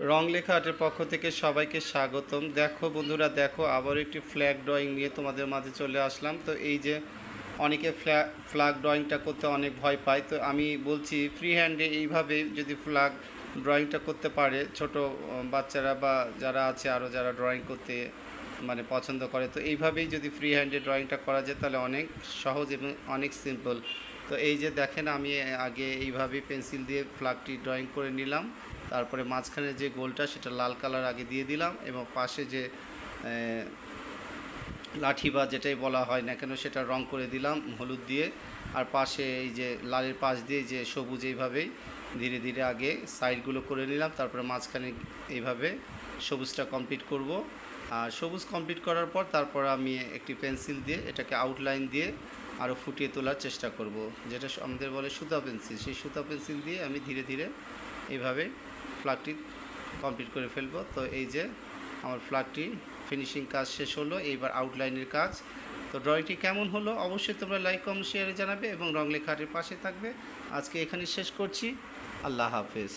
রং লেখা আর্টের পক্ষ থেকে সবাইকে স্বাগতম। দেখো বন্ধুরা, দেখো আবার একটি ফ্ল্যাগ ড্রয়িং নিয়ে তোমাদের মাঝে চলে আসলাম। তো এই যে অনেকে ফ্ল্যাগ ড্রয়িংটা করতে অনেক ভয় পায়, তো আমি বলছি ফ্রি হ্যান্ডে এইভাবে যদি ফ্ল্যাগ ড্রয়িংটা করতে পারে ছোট বাচ্চারা বা যারা আছে আরও যারা ড্রয়িং করতে মানে পছন্দ করে, তো এইভাবেই যদি ফ্রি হ্যান্ডে ড্রয়িংটা করা যায় তাহলে অনেক সহজ এবং অনেক সিম্পল। তো এই যে দেখেন, আমি আগে এইভাবে পেন্সিল দিয়ে ফ্ল্যাগটি ড্রয়িং করে নিলাম। তারপরে মাঝখানে যে গোলটা সেটা লাল কালার আগে দিয়ে দিলাম, এবং পাশে যে লাঠি বা যেটাই বলা হয় না কেন সেটা রং করে দিলাম হলুদ দিয়ে। আর পাশে এই যে লালের পাশ দিয়ে যে সবুজ, এইভাবেই ধীরে ধীরে আগে সাইডগুলো করে নিলাম। তারপরে মাঝখানে এইভাবে সবুজটা কমপ্লিট করব। আর সবুজ কমপ্লিট করার পর তারপর আমি একটি পেন্সিল দিয়ে এটাকে আউটলাইন দিয়ে আরও ফুটিয়ে তোলার চেষ্টা করব, যেটা আমাদের বলে সুতা পেন্সিল। সেই সুতা পেন্সিল দিয়ে আমি ধীরে ধীরে এইভাবে ফ্ল্যাগটি কমপ্লিট করে ফেলবো। তো এই যে আমার ফ্ল্যাগটি ফিনিশিং কাজ শেষ হলো, এইবার আউটলাইনের কাজ। তো ড্রয়িংটি কেমন হলো অবশ্যই তোমরা লাইক কমেন্ট শেয়ারে জানাবে এবং রং লেখাটির পাশে থাকবে। আজকে এখানে শেষ করছি। আল্লাহ হাফেজ।